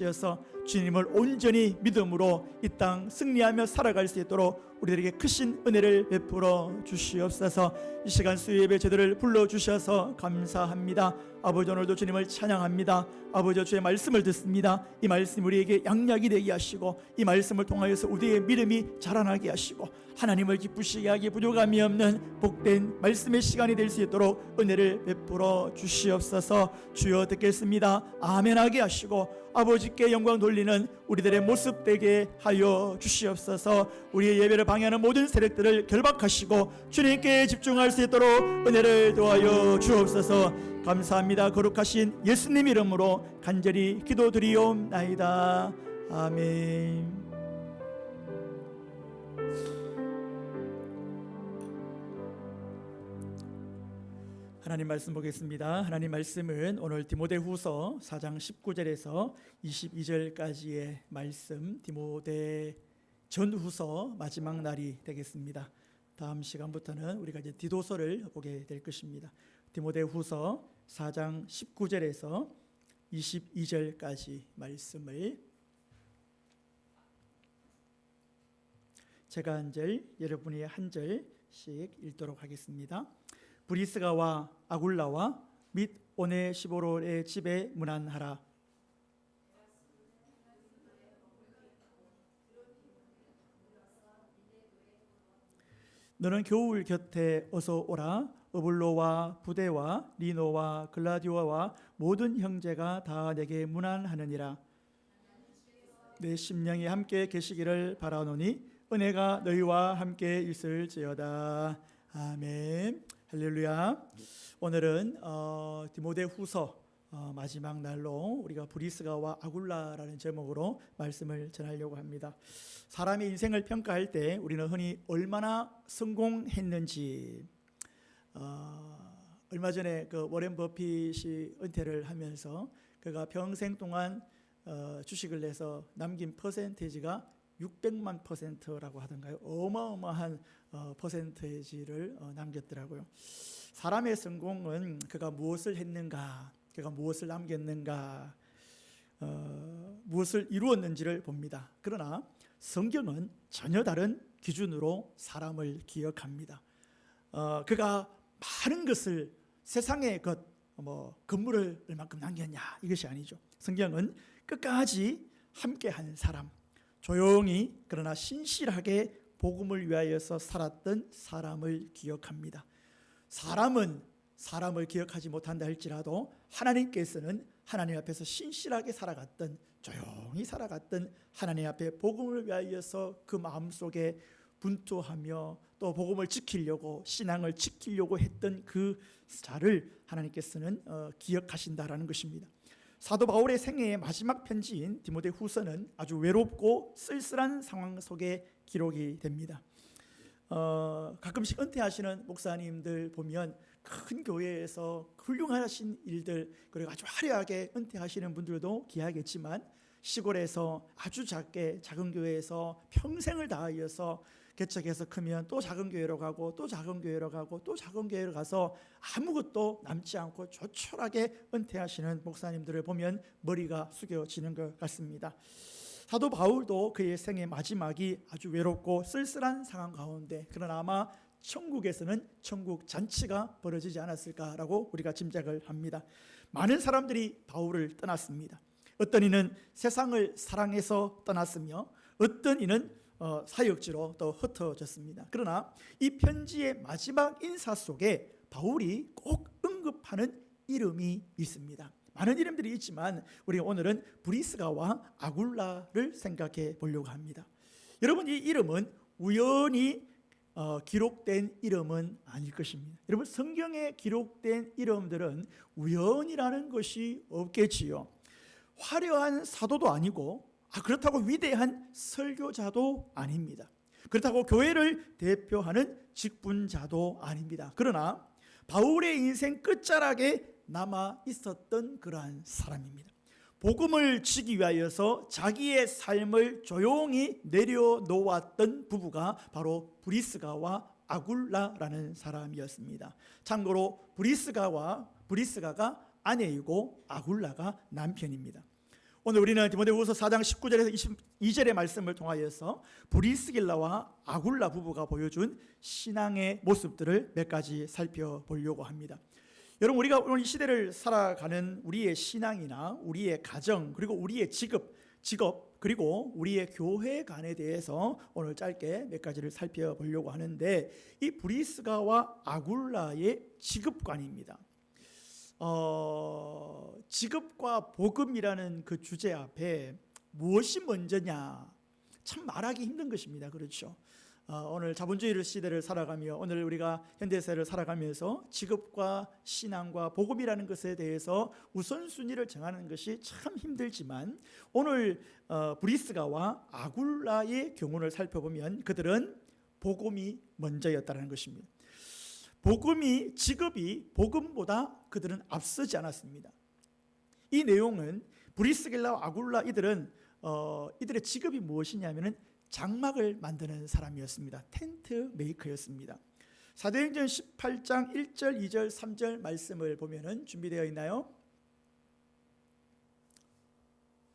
되어서 주님을 온전히 믿음으로 이 땅 승리하며 살아갈 수 있도록 우리들에게 크신 은혜를 베풀어 주시옵소서. 이 시간 수요 예배 제도를 불러주셔서 감사합니다. 아버지, 오늘도 주님을 찬양합니다. 아버지, 주의 말씀을 듣습니다. 이 말씀 우리에게 양약이 되게 하시고 이 말씀을 통하여서 우리의 믿음이 자라나게 하시고 하나님을 기쁘시게 하기 부족함이 없는 복된 말씀의 시간이 될 수 있도록 은혜를 베풀어 주시옵소서. 주여, 듣겠습니다. 아멘 하게 하시고 아버지께 영광 돌리는 우리들의 모습 되게 하여 주시옵소서. 우리의 예배를 방해하는 모든 세력들을 결박하시고 주님께 집중할 수 있도록 은혜를 도하여 주옵소서. 감사합니다. 거룩하신 예수님 이름으로 간절히 기도드리옵나이다. 아멘. 하나님 말씀 보겠습니다. 하나님 말씀은 오늘 디모데후서 4장 19절에서 22절까지의 말씀, 디모데 전후서 마지막 날이 되겠습니다. 다음 시간부터는 우리가 이제 디도서를 보게 될 것입니다. 디모데후서 4장 19절에서 22절까지 말씀을 제가 한 절, 여러분이 한 절씩 읽도록 하겠습니다. 브리스가와 아굴라와 및 오네시보로의 집에 문안하라. 너는 겨울 곁에 어서 오라. 어블로와 부데와 리노와 글라디오와 모든 형제가 다 내게 문안하느니라. 내 심령이 함께 계시기를 바라노니 은혜가 너희와 함께 있을지어다. 아멘. 할렐루야. 오늘은 디모데후서 마지막 날로 우리가 브리스가와 아굴라라는 제목으로 말씀을 전하려고 합니다. 사람의 인생을 평가할 때 우리는 흔히 얼마나 성공했는지, 얼마 전에 그 워렌 버핏이 은퇴를 하면서 그가 평생 동안 주식을 내서 남긴 퍼센테이지가 600만 %라고 하던가요? 어마어마한 퍼센테이지를 남겼더라고요. 사람의 성공은 그가 무엇을 했는가, 그가 무엇을 남겼는가, 무엇을 이루었는지를 봅니다. 그러나 성경은 전혀 다른 기준으로 사람을 기억합니다. 그가 많은 것을, 세상의 것, 건물을 얼만큼 남겼냐, 이것이 아니죠. 성경은 끝까지 함께한 사람, 조용히 그러나 신실하게 복음을 위하여서 살았던 사람을 기억합니다. 사람은 사람을 기억하지 못한다 할지라도 하나님께서는 하나님 앞에서 신실하게 살아갔던, 조용히 살아갔던 하나님 앞에 복음을 위하여서 그 마음속에 분투하며 또 복음을 지키려고, 신앙을 지키려고 했던 그 자를 하나님께서는 기억하신다라는 것입니다. 사도 바울의 생애의 마지막 편지인 디모데후서는 아주 외롭고 쓸쓸한 상황 속에 기록이 됩니다. 가끔씩 은퇴하시는 목사님들 보면 큰 교회에서 훌륭하신 일들, 그리고 아주 화려하게 은퇴하시는 분들도 귀하겠지만 시골에서 아주 작은 교회에서 평생을 다하여서 개척해서 크면 또 작은 교회로 가고 또 작은 교회로 가고 또 작은 교회로 가서 아무것도 남지 않고 조촐하게 은퇴하시는 목사님들을 보면 머리가 숙여지는 것 같습니다. 사도 바울도 그의 생의 마지막이 아주 외롭고 쓸쓸한 상황 가운데, 그러나 아마 천국에서는 천국 잔치가 벌어지지 않았을까라고 우리가 짐작을 합니다. 많은 사람들이 바울을 떠났습니다. 어떤 이는 세상을 사랑해서 떠났으며 어떤 이는 사역지로 또 흩어졌습니다. 그러나 이 편지의 마지막 인사 속에 바울이 꼭 언급하는 이름이 있습니다. 많은 이름들이 있지만 우리 오늘은 브리스가와 아굴라를 생각해 보려고 합니다. 여러분, 이 이름은 우연히 기록된 이름은 아닐 것입니다. 여러분, 성경에 기록된 이름들은 우연이라는 것이 없겠지요. 화려한 사도도 아니고, 그렇다고 위대한 설교자도 아닙니다. 그렇다고 교회를 대표하는 직분자도 아닙니다. 그러나 바울의 인생 끝자락에 남아 있었던 그러한 사람입니다. 복음을 지기 위하여서 자기의 삶을 조용히 내려놓았던 부부가 바로 브리스가와 아굴라라는 사람이었습니다. 참고로 브리스가가 아내이고 아굴라가 남편입니다. 오늘 우리는 디모데후서 4장 19절에서 22절의 말씀을 통하여서 브리스길라와 아굴라 부부가 보여준 신앙의 모습들을 몇 가지 살펴보려고 합니다. 여러분, 우리가 오늘 이 시대를 살아가는 우리의 신앙이나 우리의 가정, 그리고 우리의 직업, 그리고 우리의 교회관에 대해서 오늘 짧게 몇 가지를 살펴보려고 하는데, 이 브리스가와 아굴라의 직업관입니다. 직업과 복음이라는 그 주제 앞에 무엇이 먼저냐, 참 말하기 힘든 것입니다. 그렇죠? 오늘 자본주의 시대를 살아가며, 오늘 우리가 현대사를 살아가면서 직업과 신앙과 복음이라는 것에 대해서 우선순위를 정하는 것이 참 힘들지만, 오늘 브리스가와 아굴라의 경우를 살펴보면 그들은 복음이 먼저였다는 것입니다. 직업이 복음보다 그들은 앞서지 않았습니다. 이 내용은 브리스길라와 아굴라, 이들의 직업이 무엇이냐면은 장막을 만드는 사람이었습니다. 텐트 메이커였습니다. 사도행전 18장 1절, 2절, 3절 말씀을 보면은 준비되어 있나요?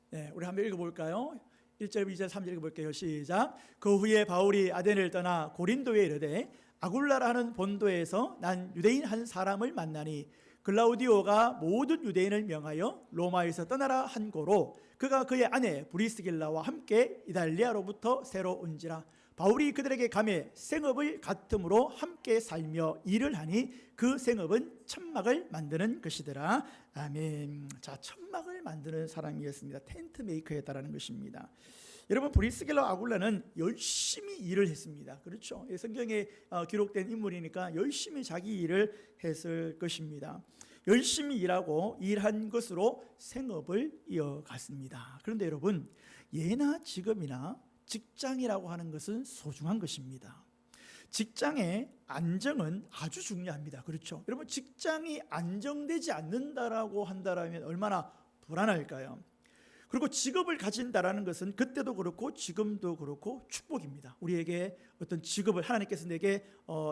네, 우리 한번 읽어볼까요? 1절, 2절, 3절 읽어볼게요. 시작. 그 후에 바울이 아덴을 떠나 고린도에 이르되 아굴라라 하는 본도에서 난 유대인 한 사람을 만나니 글라우디오가 모든 유대인을 명하여 로마에서 떠나라 한 고로 그가 그의 아내 브리스길라와 함께 이달리아로부터 새로 온지라. 바울이 그들에게 가매 생업을 같음으로 함께 살며 일을 하니 그 생업은 천막을 만드는 것이더라. 아멘. 자, 천막을 만드는 사람이었습니다. 텐트 메이커였다라는 것입니다. 여러분, 브리스길라와 아굴라는 열심히 일을 했습니다. 그렇죠? 성경에 기록된 인물이니까 열심히 자기 일을 했을 것입니다. 열심히 일하고 일한 것으로 생업을 이어갔습니다. 그런데 여러분, 예나 지금이나 직장이라고 하는 것은 소중한 것입니다. 직장의 안정은 아주 중요합니다. 그렇죠? 여러분, 직장이 안정되지 않는다라고 한다면 얼마나 불안할까요? 그리고 직업을 가진다라는 것은 그때도 그렇고 지금도 그렇고 축복입니다. 우리에게 어떤 직업을, 하나님께서 내게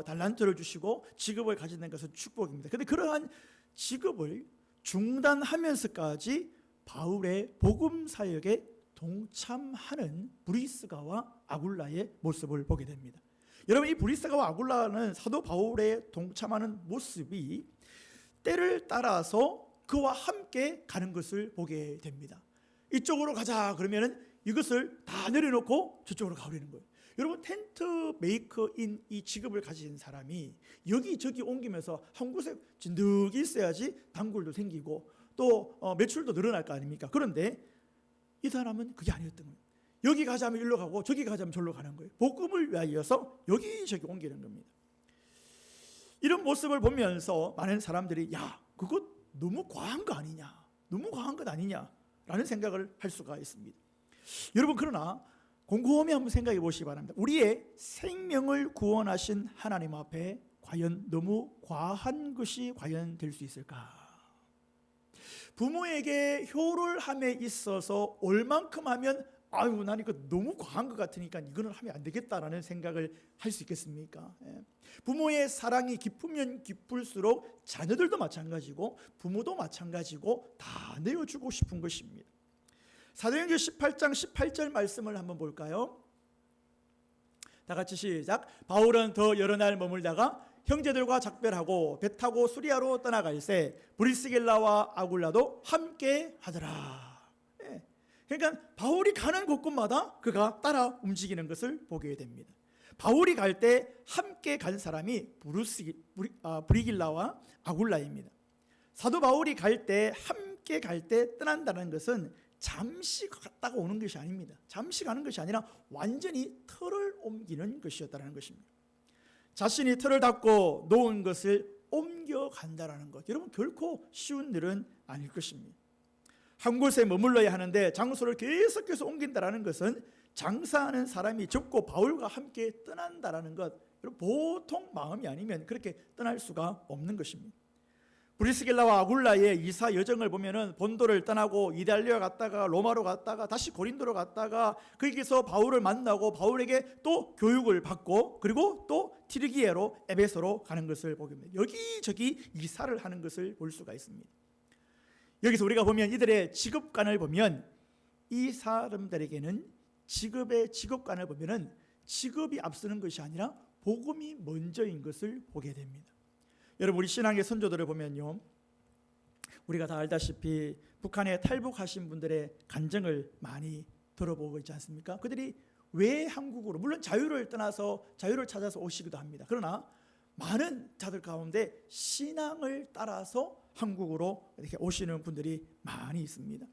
달란트를 주시고 직업을 가진다는 것은 축복입니다. 그런데 그러한 직업을 중단하면서까지 바울의 복음 사역에 동참하는 브리스가와 아굴라의 모습을 보게 됩니다. 여러분, 이 브리스가와 아굴라는 사도 바울의 동참하는 모습이 때를 따라서 그와 함께 가는 것을 보게 됩니다. 이쪽으로 가자 그러면은 이것을 다 내려놓고 저쪽으로 가버리는 거예요. 여러분, 텐트 메이커인 이 직업을 가진 사람이 여기저기 옮기면서 한 곳에 진득이 있어야지 단골도 생기고 또 매출도 늘어날 거 아닙니까? 그런데 이 사람은 그게 아니었던 거예요. 여기 가자면 일로 가고 저기 가자면 저로 가는 거예요. 복음을 위하여서 여기저기 옮기는 겁니다. 이런 모습을 보면서 많은 사람들이 야, 그거 너무 과한 거 아니냐, 너무 과한 것 아니냐 라는 생각을 할 수가 있습니다. 여러분, 그러나 곰곰이 한번 생각해 보시기 바랍니다. 우리의 생명을 구원하신 하나님 앞에 과연 너무 과한 것이 과연 될 수 있을까? 부모에게 효를 함에 있어서 얼만큼 하면 아유, 난 이거 너무 과한 것 같으니까 이거는 하면 안 되겠다라는 생각을 할 수 있겠습니까? 부모의 사랑이 깊으면 깊을수록 자녀들도 마찬가지고 부모도 마찬가지고 다 내어주고 싶은 것입니다. 사도행전 18장 18절 말씀을 한번 볼까요? 다 같이 시작. 바울은 더 여러 날 머물다가 형제들과 작별하고 배 타고 수리아로 떠나갈새 브리스길라와 아굴라도 함께 하더라. 그러니까 바울이 가는 곳곳마다 그가 따라 움직이는 것을 보게 됩니다. 바울이 갈 때 함께 간 사람이 브리길라와 아굴라입니다. 사도 바울이 갈 때 함께 갈 때 떠난다는 것은 잠시 갔다가 오는 것이 아닙니다. 잠시 가는 것이 아니라 완전히 틀을 옮기는 것이었다는 것입니다. 자신이 틀을 닫고 놓은 것을 옮겨간다는 것, 여러분 결코 쉬운 일은 아닐 것입니다. 한 곳에 머물러야 하는데 장소를 계속해서 옮긴다는 것은 장사하는 사람이 적고 바울과 함께 떠난다는 것, 보통 마음이 아니면 그렇게 떠날 수가 없는 것입니다. 브리스길라와 아굴라의 이사 여정을 보면은 본도를 떠나고 이달리아 갔다가 로마로 갔다가 다시 고린도로 갔다가 거기서 바울을 만나고 바울에게 또 교육을 받고 그리고 또 티르기에로 에베소로 가는 것을 보게 됩니다. 여기저기 이사를 하는 것을 볼 수가 있습니다. 여기서 우리가 보면 이들의 직업관을 보면 이 사람들에게는 직업관을 보면은 직업이 앞서는 것이 아니라 복음이 먼저인 것을 보게 됩니다. 여러분, 우리 신앙의 선조들을 보면요, 우리가 다 알다시피 북한에 탈북하신 분들의 간증을 많이 들어보고 있지 않습니까? 그들이 왜 한국으로, 물론 자유를 찾아서 오시기도 합니다. 그러나 많은 자들 가운데 신앙을 따라서 한국으로 이렇게 오시는 분들이 많이 있습니다.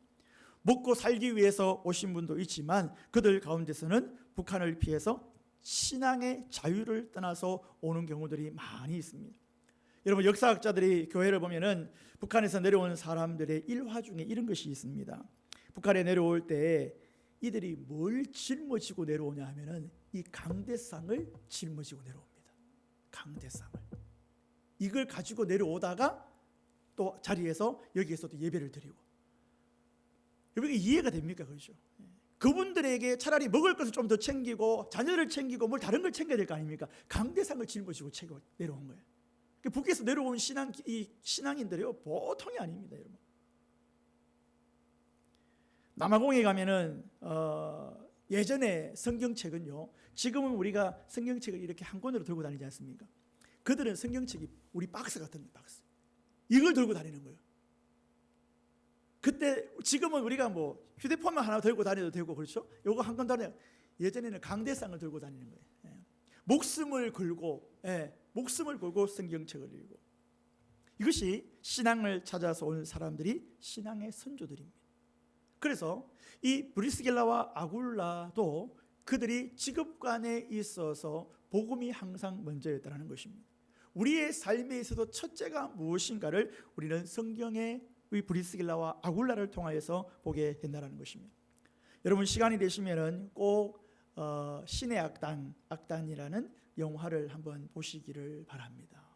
먹고 살기 위해서 오신 분도 있지만 그들 가운데서는 북한을 피해서 신앙의 자유를 떠나서 오는 경우들이 많이 있습니다. 여러분, 역사학자들이 교회를 보면은 북한에서 내려온 사람들의 일화 중에 이런 것이 있습니다. 북한에 내려올 때 이들이 뭘 짊어지고 내려오냐 하면은 이 강대상을 짊어지고 내려옵니다. 강대상을. 이걸 가지고 내려오다가 또 자리에서 여기에서 또 예배를 드리고. 여러분, 이해가 됩니까? 그렇죠? 그분들에게 차라리 먹을 것을 좀 더 챙기고 자녀를 챙기고 뭘 다른 걸 챙겨야 될 거 아닙니까? 강대상을 짊어지고 내려온 거예요. 북에서 내려온 신앙인들이요, 보통이 아닙니다, 여러분. 남아공에 가면은 예전에 성경책은요, 지금은 우리가 성경책을 이렇게 한 권으로 들고 다니지 않습니까? 그들은 성경책이 우리 박스 같은 박스, 이걸 들고 다니는 거예요. 그때, 지금은 우리가 뭐 휴대폰만 하나 들고 다녀도 되고 그렇죠? 요거 한 권 다녀. 예전에는 강대상을 들고 다니는 거예요. 목숨을 걸고 성경책을 읽고. 이것이 신앙을 찾아서 온 사람들이 신앙의 선조들입니다. 그래서 이 브리스길라와 아굴라도 그들이 직업관에 있어서 복음이 항상 먼저였다는 것입니다. 우리의 삶에 있어서 첫째가 무엇인가를 우리는 성경의 브리스길라와 아굴라를 통하여서 보게 된다는 것입니다. 여러분, 시간이 되시면은 꼭 신의 악단이라는 영화를 한번 보시기를 바랍니다.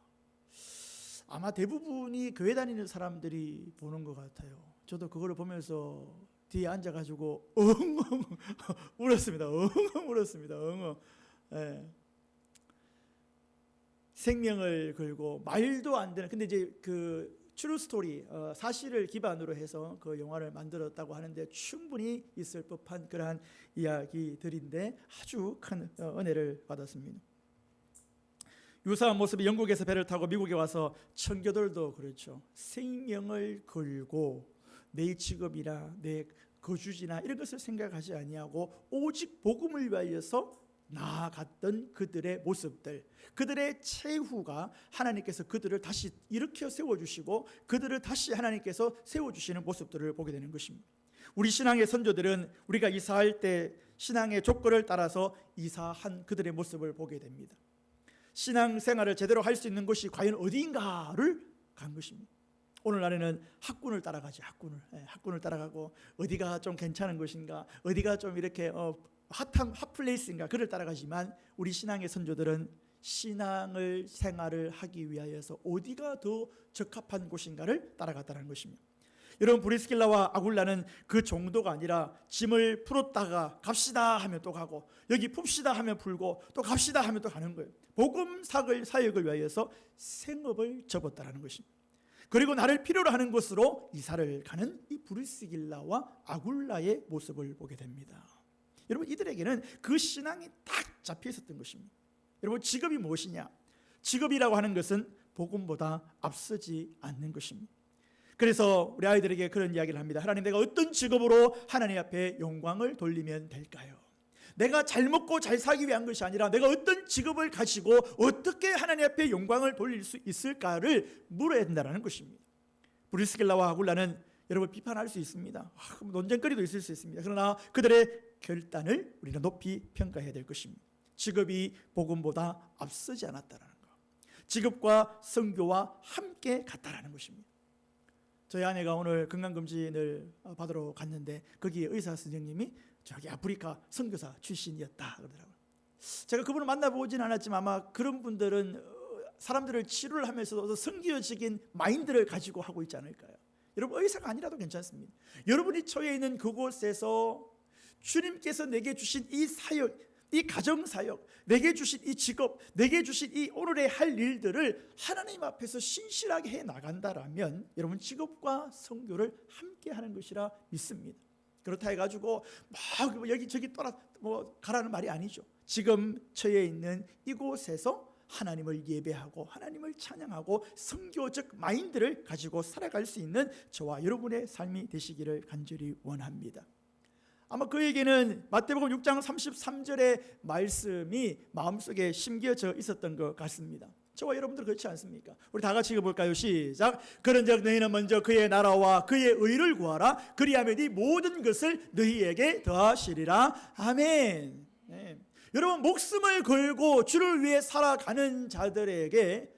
아마 대부분이 교회 다니는 사람들이 보는 것 같아요. 저도 그거를 보면서 뒤에 앉아가지고 엉엉 울었습니다. 엉엉 울었습니다. 엉엉. 예. 생명을 걸고 말도 안 되는, 근데 이제 그 트루 스토리, 사실을 기반으로 해서 그 영화를 만들었다고 하는데 충분히 있을 법한 그러한 이야기들인데 아주 큰 은혜를 받았습니다. 유사한 모습이 영국에서 배를 타고 미국에 와서 청교도들도 그렇죠. 생명을 걸고 내 직업이나 내 거주지나 이런 것을 생각하지 아니하고 오직 복음을 위하여서 나아갔던 그들의 모습들, 그들의 최후가 하나님께서 그들을 다시 일으켜 세워주시고 그들을 다시 하나님께서 세워주시는 모습들을 보게 되는 것입니다. 우리 신앙의 선조들은 우리가 이사할 때 신앙의 조건을 따라서 이사한 그들의 모습을 보게 됩니다. 신앙생활을 제대로 할 수 있는 곳이 과연 어디인가를 간 것입니다. 오늘날에는 학군을 따라가지. 학군을 따라가고 어디가 좀 괜찮은 곳인가, 어디가 좀 이렇게 핫플레이스인가, 그를 따라가지만 우리 신앙의 선조들은 신앙을 생활을 하기 위하여서 어디가 더 적합한 곳인가를 따라갔다는 것입니다. 여러분, 브리스길라와 아굴라는 그 정도가 아니라 짐을 풀었다가 갑시다 하면 또 가고, 여기 풉시다 하면 풀고, 또 갑시다 하면 또 가는 거예요. 복음 사역을 위하여서 생업을 접었다는 것입니다. 그리고 나를 필요로 하는 곳으로 이사를 가는 이 브리스길라와 아굴라의 모습을 보게 됩니다. 여러분, 이들에게는 그 신앙이 딱 잡혀 있었던 것입니다. 여러분, 직업이 무엇이냐? 직업이라고 하는 것은 복음보다 앞서지 않는 것입니다. 그래서 우리 아이들에게 그런 이야기를 합니다. 하나님, 내가 어떤 직업으로 하나님 앞에 영광을 돌리면 될까요? 내가 잘 먹고 잘 살기 위한 것이 아니라 내가 어떤 직업을 가지고 어떻게 하나님 앞에 영광을 돌릴 수 있을까를 물어야 된다는 것입니다. 브리스길라와 아굴라는 여러분 비판할 수 있습니다. 논쟁거리도 있을 수 있습니다. 그러나 그들의 결단을 우리가 높이 평가해야 될 것입니다. 직업이 복음보다 앞서지 않았다는 것, 직업과 선교와 함께 갔다라는 것입니다. 저희 아내가 오늘 건강검진을 받으러 갔는데 거기에 의사 선생님이 저기 아프리카 선교사 출신이었다 그러더라고요. 제가 그분을 만나보진 않았지만 아마 그런 분들은 사람들을 치료를 하면서도 선교적인 마인드를 가지고 하고 있지 않을까요? 여러분, 의사가 아니라도 괜찮습니다. 여러분이 처해 있는 그곳에서 주님께서 내게 주신 이 사역, 이 가정사역, 내게 주신 이 직업, 내게 주신 이 오늘의 할 일들을 하나님 앞에서 신실하게 해 나간다라면 여러분, 직업과 선교를 함께 하는 것이라 믿습니다. 그렇다 해가지고 막 여기저기 가라는 말이 아니죠. 지금 처해 있는 이곳에서 하나님을 예배하고 하나님을 찬양하고 선교적 마인드를 가지고 살아갈 수 있는 저와 여러분의 삶이 되시기를 간절히 원합니다. 아마 그에게는 마태복음 6장 33절의 말씀이 마음속에 심겨져 있었던 것 같습니다. 저와 여러분들 그렇지 않습니까? 우리 다 같이 읽어볼까요? 시작. 그런즉 너희는 먼저 그의 나라와 그의 의를 구하라. 그리하면 이 모든 것을 너희에게 더하시리라. 아멘. 네. 여러분, 목숨을 걸고 주를 위해 살아가는 자들에게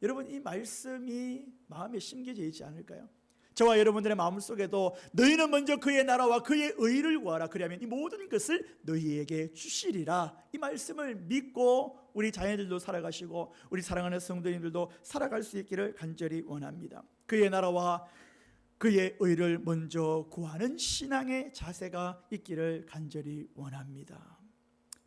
여러분 이 말씀이 마음에 심겨져 있지 않을까요? 저와 여러분들의 마음속에도 너희는 먼저 그의 나라와 그의 의를 구하라. 그리하면 이 모든 것을 너희에게 주시리라. 이 말씀을 믿고 우리 자녀들도 살아가시고 우리 사랑하는 성도님들도 살아갈 수 있기를 간절히 원합니다. 그의 나라와 그의 의를 먼저 구하는 신앙의 자세가 있기를 간절히 원합니다.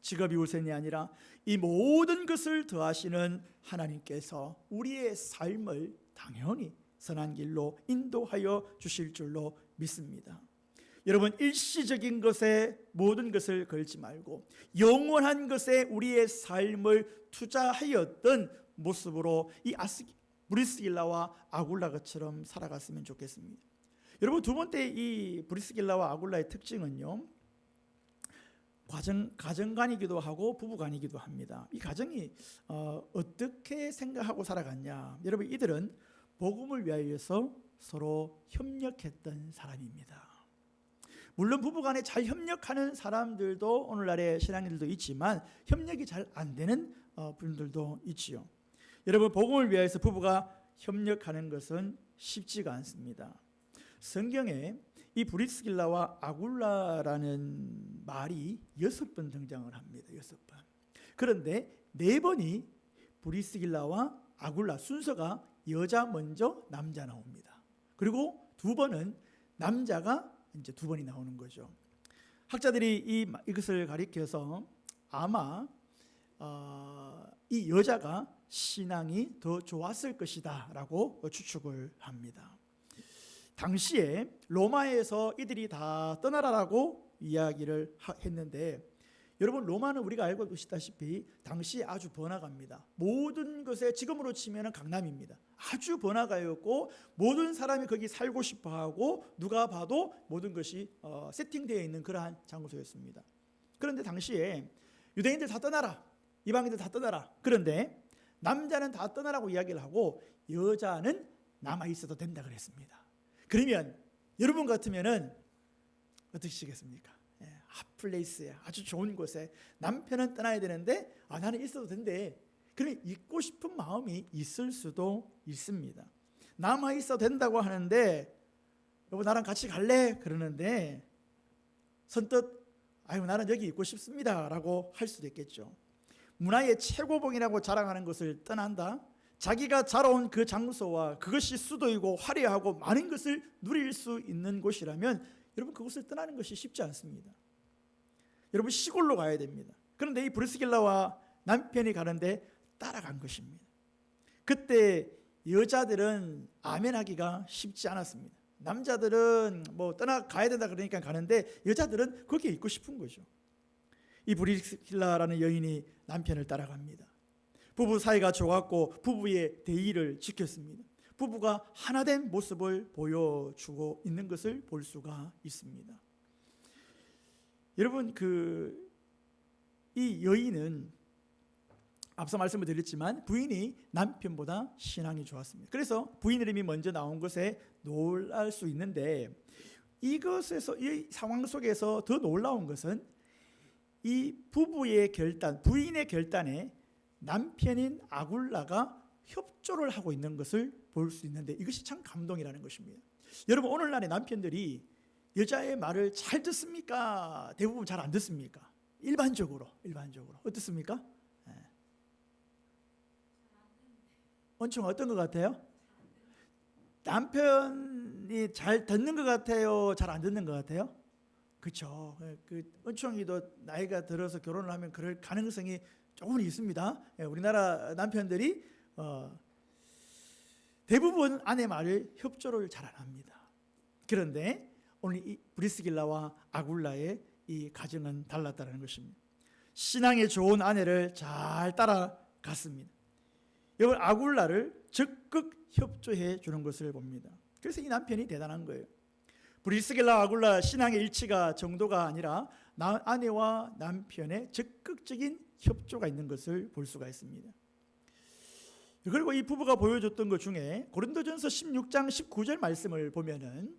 직업이 우선이 아니라 이 모든 것을 더하시는 하나님께서 우리의 삶을 당연히 선한 길로 인도하여 주실 줄로 믿습니다. 여러분, 일시적인 것에 모든 것을 걸지 말고 영원한 것에 우리의 삶을 투자하였던 모습으로 이 브리스길라와 아굴라처럼 살아갔으면 좋겠습니다. 여러분, 두 번째 이 브리스길라와 아굴라의 특징은요, 가정관이기도 하고 부부관이기도 합니다. 이 가정이 어떻게 생각하고 살아갔냐? 여러분, 이들은 복음을 위하여서 서로 협력했던 사람입니다. 물론 부부간에 잘 협력하는 사람들도 오늘날의 신앙인들도 있지만 협력이 잘 안 되는 분들도 있지요. 여러분, 복음을 위하여서 부부가 협력하는 것은 쉽지가 않습니다. 성경에 이 브리스길라와 아굴라라는 말이 6번 등장을 합니다. 6번. 그런데 4번이 브리스길라와 아굴라 순서가 여자 먼저 남자 나옵니다. 그리고 2번은 남자가 이제 2번이 나오는 거죠. 학자들이 이것을 가리켜서 아마 이 여자가 신앙이 더 좋았을 것이다 라고 추측을 합니다. 당시에 로마에서 이들이 다 떠나라라고 이야기를 했는데, 여러분, 로마는 우리가 알고 계시다시피 당시 아주 번화가입니다. 모든 것에 지금으로 치면 강남입니다. 아주 번화가였고 모든 사람이 거기 살고 싶어하고 누가 봐도 모든 것이 세팅되어 있는 그러한 장소였습니다. 그런데 당시에 유대인들 다 떠나라, 이방인들 다 떠나라. 그런데 남자는 다 떠나라고 이야기를 하고 여자는 남아 있어도 된다 그랬습니다. 그러면 여러분 같으면은 어떻게 하시겠습니까? 핫플레이스에 아주 좋은 곳에 남편은 떠나야 되는데 나는 있어도 된대. 그러면 있고 싶은 마음이 있을 수도 있습니다. 남아 있어도 된다고 하는데 여보 나랑 같이 갈래? 그러는데 선뜻 나는 여기 있고 싶습니다 라고 할 수도 있겠죠. 문화의 최고봉이라고 자랑하는 것을 떠난다, 자기가 자라온 그 장소와 그것이 수도이고 화려하고 많은 것을 누릴 수 있는 곳이라면 여러분 그곳을 떠나는 것이 쉽지 않습니다. 여러분 시골로 가야 됩니다. 그런데 이 브리스길라와 남편이 가는데 따라간 것입니다. 그때 여자들은 아멘하기가 쉽지 않았습니다. 남자들은 떠나가야 된다 그러니까 가는데 여자들은 거기에 있고 싶은 거죠. 이 브리스길라라는 여인이 남편을 따라갑니다. 부부 사이가 좋았고 부부의 대의를 지켰습니다. 부부가 하나된 모습을 보여주고 있는 것을 볼 수가 있습니다. 여러분, 이 여인은 앞서 말씀을 드렸지만 부인이 남편보다 신앙이 좋았습니다. 그래서 부인 이름이 먼저 나온 것에 놀랄 수 있는데, 이 상황 속에서 더 놀라운 것은 이 부부의 결단, 부인의 결단에 남편인 아굴라가 협조를 하고 있는 것을 볼 수 있는데, 이것이 참 감동이라는 것입니다. 여러분, 오늘날의 남편들이 여자의 말을 잘 듣습니까? 대부분 잘 안 듣습니까? 일반적으로 어떻습니까? 원충 어떤 것 같아요? 남편이 잘 듣는 것 같아요? 잘 안 듣는 것 같아요? 그렇죠. 원충이도 나이가 들어서 결혼을 하면 그럴 가능성이 조금 있습니다. 우리나라 남편들이 대부분 아내 말을 협조를 잘 안 합니다. 그런데 오늘 이 브리스길라와 아굴라의 이 가정은 달랐다는 것입니다. 신앙에 좋은 아내를 잘 따라갔습니다. 여러분, 아굴라를 적극 협조해 주는 것을 봅니다. 그래서 이 남편이 대단한 거예요. 브리스길라 아굴라 신앙의 일치가 정도가 아니라 아내와 남편의 적극적인 협조가 있는 것을 볼 수가 있습니다. 그리고 이 부부가 보여줬던 것 중에 고린도전서 16장 19절 말씀을 보면은,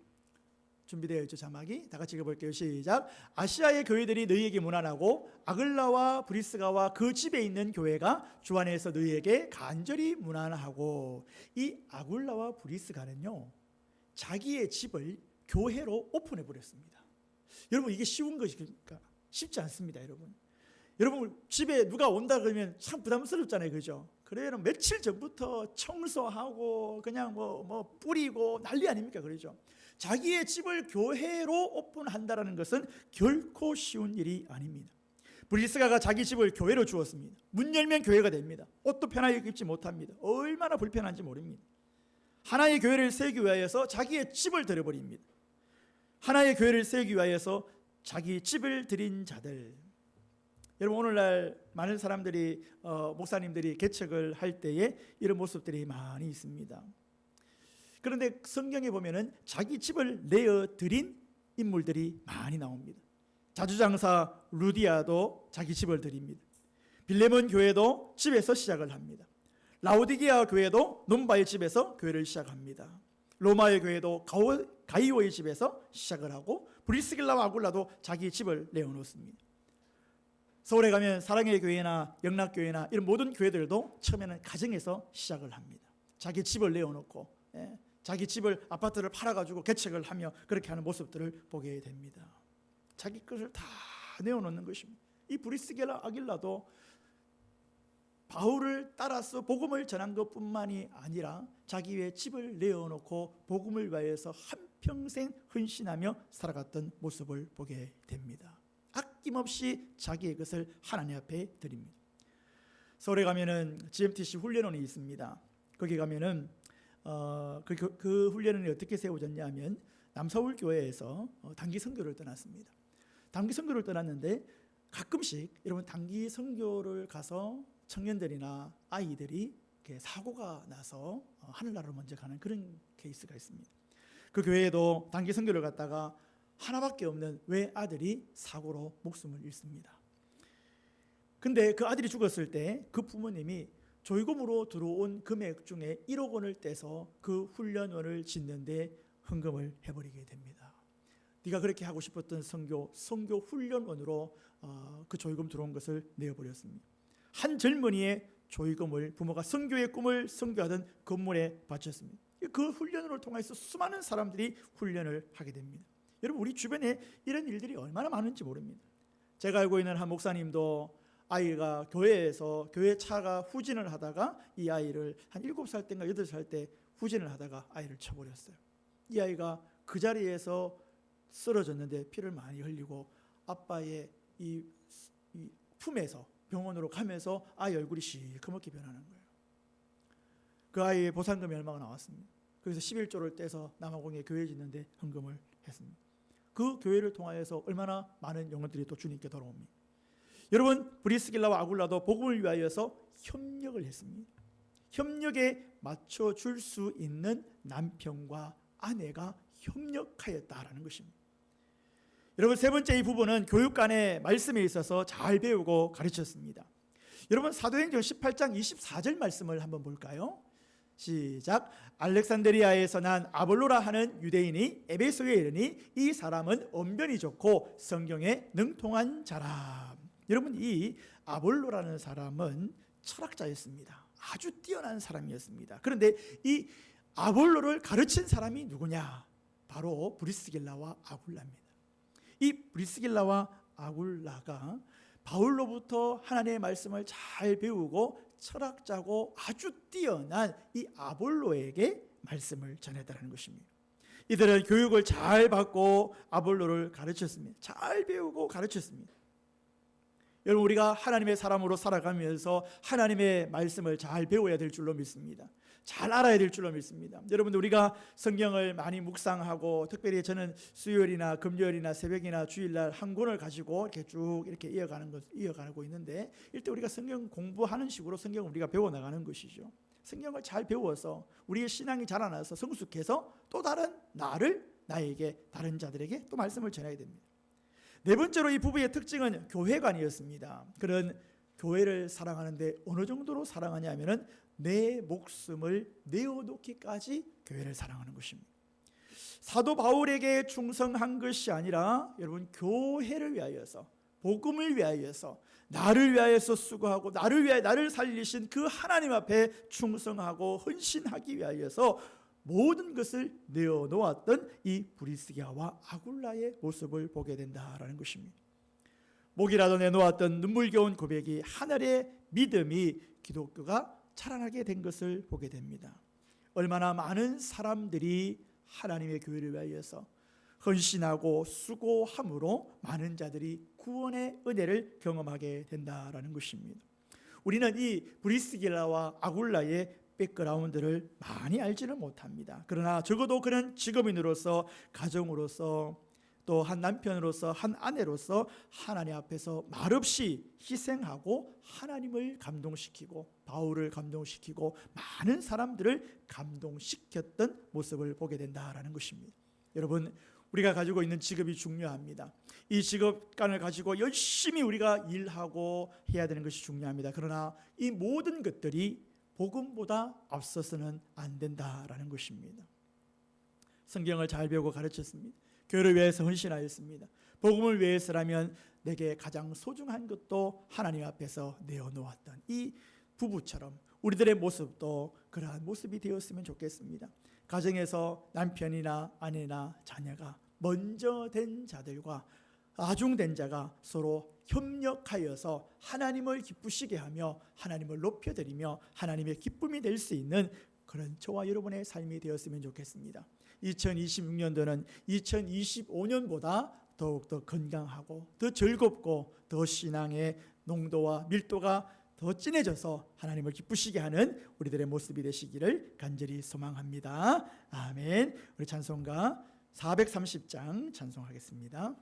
준비되어 있죠? 자막이 다 같이 읽어볼게요. 시작. 아시아의 교회들이 너희에게 문안하고 아글라와 브리스가와 그 집에 있는 교회가 주 안에서 너희에게 간절히 문안하고. 이 아굴라와 브리스가는요, 자기의 집을 교회로 오픈해 버렸습니다. 여러분, 이게 쉬운 것입니까? 쉽지 않습니다. 여러분 집에 누가 온다 그러면 참 부담스럽잖아요, 그죠? 그래요. 며칠 전부터 청소하고 그냥 뭐 뿌리고 난리 아닙니까, 그러죠? 자기의 집을 교회로 오픈한다는 것은 결코 쉬운 일이 아닙니다. 브리스가가 자기 집을 교회로 주었습니다. 문 열면 교회가 됩니다. 옷도 편하게 입지 못합니다. 얼마나 불편한지 모릅니다. 하나의 교회를 세우기 위하여서 자기의 집을 드려버립니다. 하나의 교회를 세우기 위하여서 자기 집을 드린 자들. 여러분, 오늘날 많은 사람들이 목사님들이 개척을 할 때에 이런 모습들이 많이 있습니다. 그런데 성경에 보면은 자기 집을 내어 드린 인물들이 많이 나옵니다. 자주장사 루디아도 자기 집을 드립니다. 빌레몬 교회도 집에서 시작을 합니다. 라오디게아 교회도 논바의 집에서 교회를 시작합니다. 로마의 교회도 가이오의 집에서 시작을 하고, 브리스길라와 아굴라도 자기 집을 내어놓습니다. 서울에 가면 사랑의 교회나 영락교회나 이런 모든 교회들도 처음에는 가정에서 시작을 합니다. 자기 집을 내어놓고, 자기 집을, 아파트를 팔아가지고 개척을 하며 그렇게 하는 모습들을 보게 됩니다. 자기 것을 다 내어놓는 것입니다. 이 브리스길라 아길라도 바울을 따라서 복음을 전한 것뿐만이 아니라 자기의 집을 내어놓고 복음을 위하여서 한평생 헌신하며 살아갔던 모습을 보게 됩니다. 아낌없이 자기의 것을 하나님 앞에 드립니다. 서울에 가면은 GMTC 훈련원이 있습니다. 거기 가면은 그 훈련원이 어떻게 세워졌냐 하면, 남서울 교회에서 단기 선교를 떠났습니다. 단기 선교를 떠났는데 가끔씩 여러분, 단기 선교를 가서 청년들이나 아이들이 이렇게 사고가 나서 하늘나라로 먼저 가는 그런 케이스가 있습니다. 그 교회에도 단기 선교를 갔다가 하나밖에 없는 외아들이 사고로 목숨을 잃습니다. 근데 그 아들이 죽었을 때 그 부모님이 조의금으로 들어온 금액 중에 1억 원을 떼서 그 훈련원을 짓는데 헌금을 해버리게 됩니다. 네가 그렇게 하고 싶었던 선교 훈련원으로 그 조의금 들어온 것을 내어버렸습니다. 한 젊은이의 조의금을 부모가 선교의 꿈을 선교하던 건물에 바쳤습니다. 그 훈련을 통해서 수많은 사람들이 훈련을 하게 됩니다. 여러분, 우리 주변에 이런 일들이 얼마나 많은지 모릅니다. 제가 알고 있는 한 목사님도 아이가 교회에서 교회 차가 후진을 하다가 이 아이를 한 7살 때인가 8살 때 후진을 하다가 아이를 쳐버렸어요. 이 아이가 그 자리에서 쓰러졌는데 피를 많이 흘리고 아빠의 이 품에서 병원으로 가면서 아이 얼굴이 시커멓게 변하는 거예요. 그 아이의 보상금이 얼마가 나왔습니다. 그래서 11조를 떼서 남아공에 교회 짓는데 헌금을 했습니다. 그 교회를 통하여서 얼마나 많은 영혼들이 또 주님께 돌아옵니다. 여러분, 브리스길라와 아굴라도 복음을 위하여서 협력을 했습니다. 협력에 맞춰줄 수 있는 남편과 아내가 협력하였다라는 것입니다. 여러분, 세 번째 이 부분은 교육간의 말씀에 있어서 잘 배우고 가르쳤습니다. 여러분, 사도행전 18장 24절 말씀을 한번 볼까요? 시작. 알렉산드리아에서 난 아볼로라 하는 유대인이 에베소에 이르니 이 사람은 언변이 좋고 성경에 능통한 자라. 여러분, 이 아볼로라는 사람은 철학자였습니다. 아주 뛰어난 사람이었습니다. 그런데 이 아볼로를 가르친 사람이 누구냐? 바로 브리스길라와 아굴라입니다. 이 브리스길라와 아굴라가 바울로부터 하나님의 말씀을 잘 배우고 철학자고 아주 뛰어난 이 아볼로에게 말씀을 전했다는 것입니다. 이들은 교육을 잘 받고 아볼로를 가르쳤습니다. 잘 배우고 가르쳤습니다. 여러분, 우리가 하나님의 사람으로 살아가면서 하나님의 말씀을 잘 배워야 될 줄로 믿습니다. 잘 알아야 될 줄로 믿습니다. 여러분들, 우리가 성경을 많이 묵상하고, 특별히 저는 수요일이나 금요일이나 새벽이나 주일날 한 권을 가지고 이렇게 쭉 이렇게 이어가고 있는데, 일단 우리가 성경 공부하는 식으로 성경을 우리가 배워 나가는 것이죠. 성경을 잘 배워서 우리의 신앙이 자라나서 성숙해서 또 다른 나에게, 다른 자들에게 또 말씀을 전해야 됩니다. 네 번째로 이 부부의 특징은 교회관이었습니다. 그런 교회를 사랑하는데 어느 정도로 사랑하냐면은 내 목숨을 내어놓기까지 교회를 사랑하는 것입니다. 사도 바울에게 충성한 것이 아니라 여러분, 교회를 위하여서, 복음을 위하여서, 나를 위하여서 수고하고 나를 살리신 그 하나님 앞에 충성하고 헌신하기 위하여서 모든 것을 내어놓았던 이 브리스기아와 아굴라의 모습을 보게 된다라는 것입니다. 목이라도 내놓았던 눈물겨운 고백이, 하늘의 믿음이 기독교가 자라나게 된 것을 보게 됩니다. 얼마나 많은 사람들이 하나님의 교회를 위하여서 헌신하고 수고함으로 많은 자들이 구원의 은혜를 경험하게 된다라는 것입니다. 우리는 이 브리스길라와 아굴라의 백그라운드를 많이 알지는 못합니다. 그러나 적어도 그는 직업인으로서, 가정으로서, 또 한 남편으로서, 한 아내로서 하나님 앞에서 말없이 희생하고 하나님을 감동시키고 바울을 감동시키고 많은 사람들을 감동시켰던 모습을 보게 된다라는 것입니다. 여러분, 우리가 가지고 있는 직업이 중요합니다. 이 직업관을 가지고 열심히 우리가 일하고 해야 되는 것이 중요합니다. 그러나 이 모든 것들이 복음보다 앞서서는 안 된다라는 것입니다. 성경을 잘 배우고 가르쳤습니다. 교회를 위해서 헌신하였습니다. 복음을 위해서라면 내게 가장 소중한 것도 하나님 앞에서 내어놓았던 이 부부처럼 우리들의 모습도 그러한 모습이 되었으면 좋겠습니다. 가정에서 남편이나 아내나 자녀가 먼저 된 자들과 아중된 자가 서로 협력하여서 하나님을 기쁘시게 하며 하나님을 높여드리며 하나님의 기쁨이 될 수 있는 그런 저와 여러분의 삶이 되었으면 좋겠습니다. 2026년도는 2025년보다 더욱더 건강하고 더 즐겁고 더 신앙의 농도와 밀도가 더 진해져서 하나님을 기쁘시게 하는 우리들의 모습이 되시기를 간절히 소망합니다. 아멘. 우리 찬송가 430장 찬송하겠습니다.